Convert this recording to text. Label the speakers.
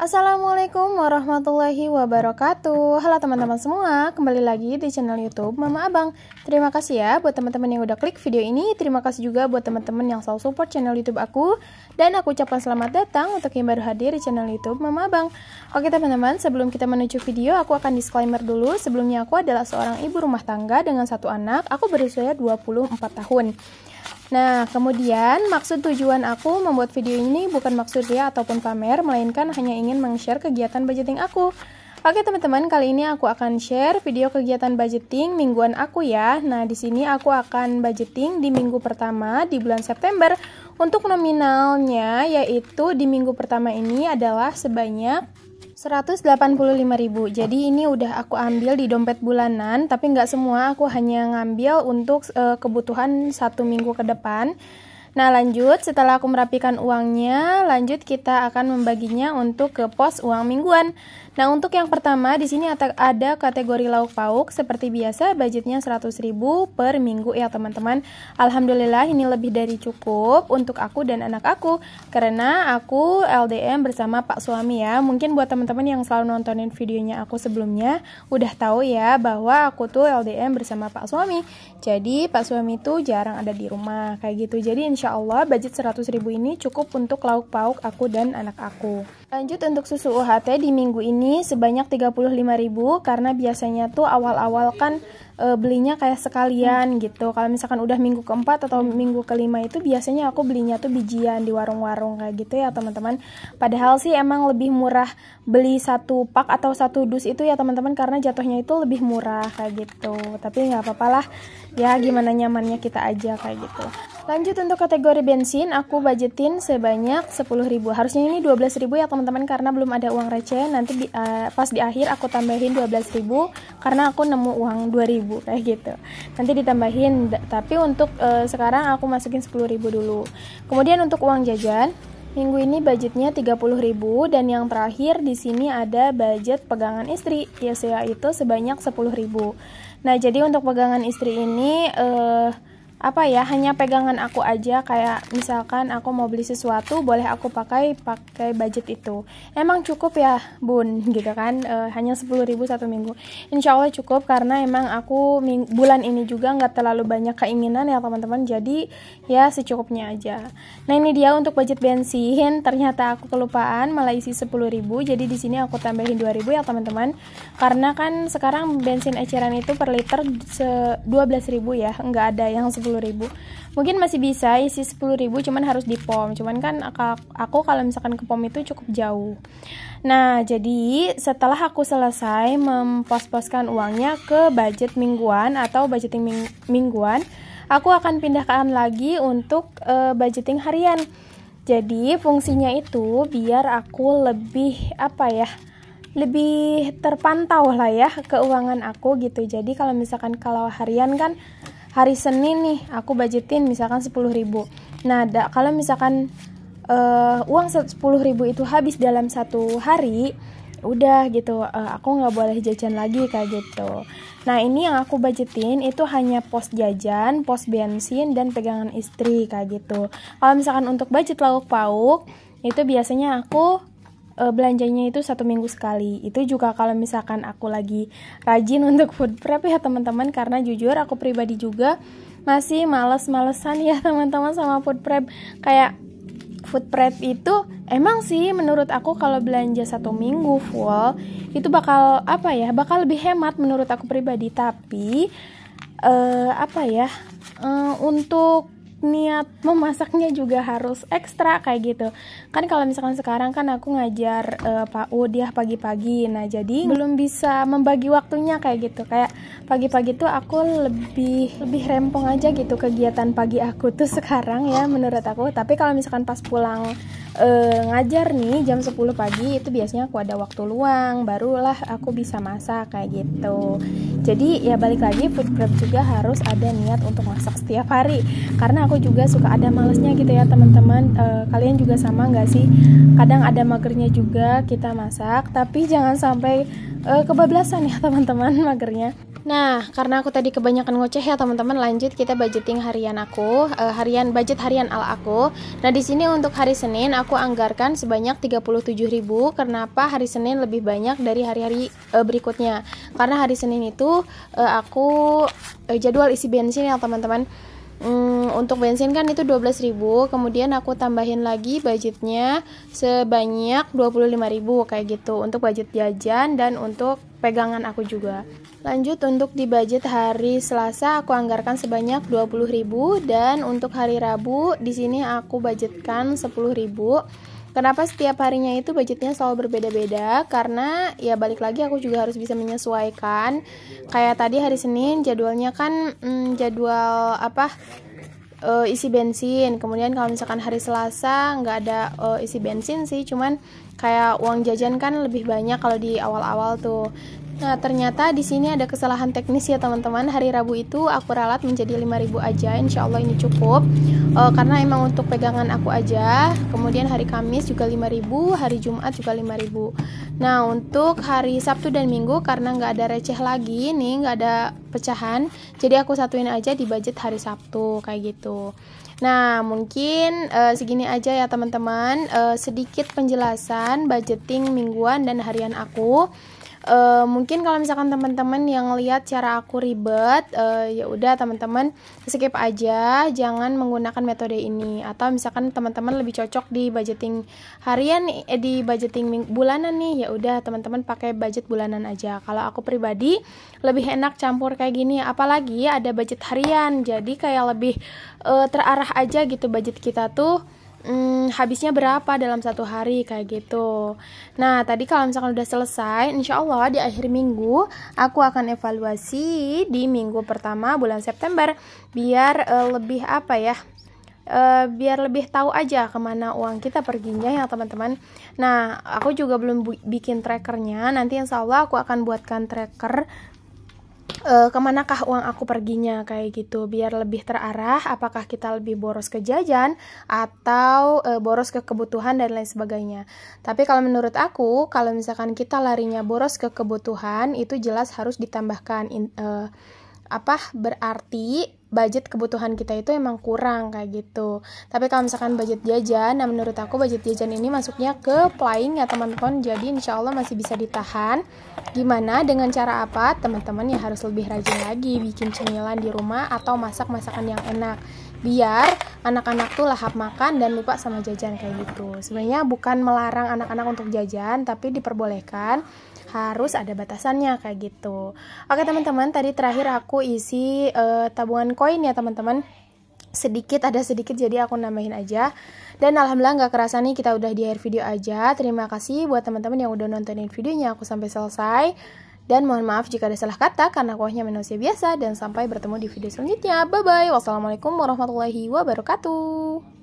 Speaker 1: Assalamualaikum warahmatullahi wabarakatuh. Halo teman-teman semua, kembali lagi di channel YouTube Mama Abang. Terima kasih ya buat teman-teman yang udah klik video ini. Terima kasih juga buat teman-teman yang selalu support channel YouTube aku. Dan aku ucapkan selamat datang untuk yang baru hadir di channel YouTube Mama Abang. Oke teman-teman, sebelum kita menuju video, aku akan disclaimer dulu. Sebelumnya aku adalah seorang ibu rumah tangga dengan satu anak. Aku berusia 24 tahun. Nah, kemudian maksud tujuan aku membuat video ini bukan maksud ria ataupun pamer, melainkan hanya ingin meng-share kegiatan budgeting aku. Oke teman-teman, kali ini aku akan share video kegiatan budgeting mingguan aku ya. Nah, di sini aku akan budgeting di minggu pertama di bulan September. Untuk nominalnya yaitu di minggu pertama ini adalah sebanyak 185.000. Jadi ini udah aku ambil di dompet bulanan, tapi nggak semua, aku hanya ngambil untuk kebutuhan 1 minggu ke depan. Nah lanjut, setelah aku merapikan uangnya, lanjut kita akan membaginya untuk ke pos uang mingguan. Nah untuk yang pertama di sini ada kategori lauk pauk seperti biasa, budgetnya 100.000 per minggu ya teman-teman. Alhamdulillah ini lebih dari cukup untuk aku dan anak aku, karena aku LDM bersama Pak Suami ya. Mungkin buat teman-teman yang selalu nontonin videonya aku sebelumnya udah tahu ya bahwa aku tuh LDM bersama Pak Suami. Jadi Pak Suami tuh jarang ada di rumah kayak gitu. Jadi insya Allah budget 100.000 ini cukup untuk lauk pauk aku dan anak aku. Lanjut untuk susu UHT di minggu ini sebanyak 35.000, karena biasanya tuh awal-awal kan belinya kayak sekalian gitu. Kalau misalkan udah minggu keempat atau minggu kelima itu biasanya aku belinya tuh bijian di warung-warung kayak gitu ya teman-teman. Padahal sih emang lebih murah beli satu pak atau satu dus itu ya teman-teman, karena jatuhnya itu lebih murah kayak gitu. Tapi nggak apa-apa lah ya, gimana nyamannya kita aja kayak gitu. Lanjut untuk kategori bensin, aku budgetin sebanyak 10.000. Harusnya ini 12.000 ya teman-teman, karena belum ada uang receh. Nanti pas di akhir aku tambahin 12.000 karena aku nemu uang 2.000 kayak gitu. Nanti ditambahin, tapi untuk sekarang aku masukin 10.000 dulu. Kemudian untuk uang jajan, minggu ini budgetnya 30.000, dan yang terakhir di sini ada budget pegangan istri, yaitu sebanyak 10.000. Nah, jadi untuk pegangan istri ini hanya pegangan aku aja, kayak misalkan aku mau beli sesuatu boleh aku pakai budget itu. Emang cukup ya bun gitu kan, hanya 10.000 satu minggu. Insya Allah cukup, karena emang aku bulan ini juga nggak terlalu banyak keinginan ya teman-teman, jadi ya secukupnya aja. Nah ini dia untuk budget bensin, ternyata aku kelupaan malah isi 10.000, jadi di sini aku tambahin 2.000 ya teman-teman, karena kan sekarang bensin eceran itu per liter 12.000 ya, nggak ada yang 10.000. Mungkin masih bisa isi 10.000, cuman harus di pom. Cuman kan aku kalau misalkan ke pom itu cukup jauh. Nah, jadi setelah aku selesai mempos-poskan uangnya ke budget mingguan atau budgeting mingguan, aku akan pindahkan lagi untuk budgeting harian. Jadi fungsinya itu biar aku lebih lebih terpantau lah ya keuangan aku gitu. Jadi kalau misalkan kalau harian kan hari Senin nih aku budgetin misalkan 10.000. Nah, kalau misalkan uang 10.000 itu habis dalam satu hari, udah gitu, aku nggak boleh jajan lagi kayak gitu. Nah, ini yang aku budgetin itu hanya pos jajan, pos bensin, dan pegangan istri kayak gitu. Kalau misalkan untuk budget lauk pauk, itu biasanya aku belanjanya itu 1 minggu sekali. Itu juga kalau misalkan aku lagi rajin untuk food prep ya teman-teman, karena jujur aku pribadi juga masih males-malesan ya teman-teman sama food prep. Kayak food prep itu emang sih menurut aku kalau belanja 1 minggu full itu bakal lebih hemat menurut aku pribadi. Tapi untuk niat memasaknya juga harus ekstra kayak gitu kan. Kalau misalkan sekarang kan aku ngajar PAUD ya pagi-pagi, nah jadi belum bisa membagi waktunya kayak gitu. Kayak pagi-pagi tuh aku lebih rempong aja gitu kegiatan pagi aku tuh sekarang ya menurut aku. Tapi kalau misalkan pas pulang ngajar nih jam 10 pagi itu biasanya aku ada waktu luang, barulah aku bisa masak kayak gitu. Jadi ya balik lagi, food prep juga harus ada niat untuk masak setiap hari, karena aku juga suka ada malesnya gitu ya teman-teman. Kalian juga sama nggak sih? Kadang ada magernya juga kita masak, tapi jangan sampai kebablasan ya teman-teman magernya. Nah, karena aku tadi kebanyakan ngoceh ya teman-teman, lanjut kita budgeting harian aku, budget harian ala aku. Nah, di sini untuk hari Senin aku anggarkan sebanyak 37.000. Kenapa hari Senin lebih banyak dari hari-hari berikutnya? Karena hari Senin itu aku jadwal isi bensin ya teman-teman. Untuk bensin kan itu 12.000, kemudian aku tambahin lagi budgetnya sebanyak 25.000 kayak gitu untuk budget jajan dan untuk pegangan aku juga. Lanjut untuk di budget hari Selasa aku anggarkan sebanyak 20.000 dan untuk hari Rabu di sini aku budgetkan 10.000. Kenapa setiap harinya itu budgetnya selalu berbeda-beda? Karena ya balik lagi aku juga harus bisa menyesuaikan. Kayak tadi hari Senin jadwalnya kan jadwal isi bensin. Kemudian kalau misalkan hari Selasa nggak ada isi bensin sih, cuman kayak uang jajan kan lebih banyak kalau di awal-awal tuh. Nah, ternyata di sini ada kesalahan teknis ya teman-teman. Hari Rabu itu aku ralat menjadi 5.000 aja. Insya Allah ini cukup. Karena emang untuk pegangan aku aja. Kemudian hari Kamis juga 5.000, hari Jumat juga 5.000. Nah, untuk hari Sabtu dan Minggu karena nggak ada receh lagi nih, nggak ada pecahan. Jadi aku satuin aja di budget hari Sabtu kayak gitu. Nah, mungkin segini aja ya teman-teman. Sedikit penjelasan budgeting mingguan dan harian aku. Mungkin kalau misalkan teman-teman yang lihat cara aku ribet, ya udah teman-teman skip aja, jangan menggunakan metode ini. Atau misalkan teman-teman lebih cocok di budgeting harian, di budgeting bulanan nih, ya udah teman-teman pakai budget bulanan aja. Kalau aku pribadi lebih enak campur kayak gini, apalagi ada budget harian, jadi kayak lebih terarah aja gitu budget kita tuh. Habisnya berapa dalam satu hari kayak gitu. Nah, tadi kalau misalkan udah selesai, insya Allah di akhir minggu aku akan evaluasi di minggu pertama bulan September biar lebih biar lebih tahu aja kemana uang kita perginya ya teman-teman. Nah, aku juga belum bikin trackernya. Nanti insya Allah aku akan buatkan tracker kemanakah uang aku perginya kayak gitu biar lebih terarah, apakah kita lebih boros ke jajan atau boros ke kebutuhan dan lain sebagainya. Tapi kalau menurut aku, kalau misalkan kita larinya boros ke kebutuhan itu jelas harus ditambahkan berarti budget kebutuhan kita itu emang kurang kayak gitu. Tapi kalau misalkan budget jajan, nah menurut aku budget jajan ini masuknya ke playing ya teman-teman. Jadi insya Allah masih bisa ditahan. Gimana dengan cara apa? Teman-teman ya harus lebih rajin lagi bikin cemilan di rumah atau masak masakan yang enak. Biar anak-anak tuh lahap makan dan lupa sama jajan kayak gitu. Sebenarnya bukan melarang anak-anak untuk jajan, tapi diperbolehkan, harus ada batasannya kayak gitu. Oke teman-teman, tadi terakhir aku isi tabungan koin ya teman-teman. Ada sedikit jadi aku nambahin aja. Dan alhamdulillah gak kerasa nih kita udah di akhir video aja. Terima kasih buat teman-teman yang udah nontonin videonya aku sampai selesai. Dan mohon maaf jika ada salah kata karena aku hanya manusia biasa. Dan sampai bertemu di video selanjutnya. Bye bye. Wassalamualaikum warahmatullahi wabarakatuh.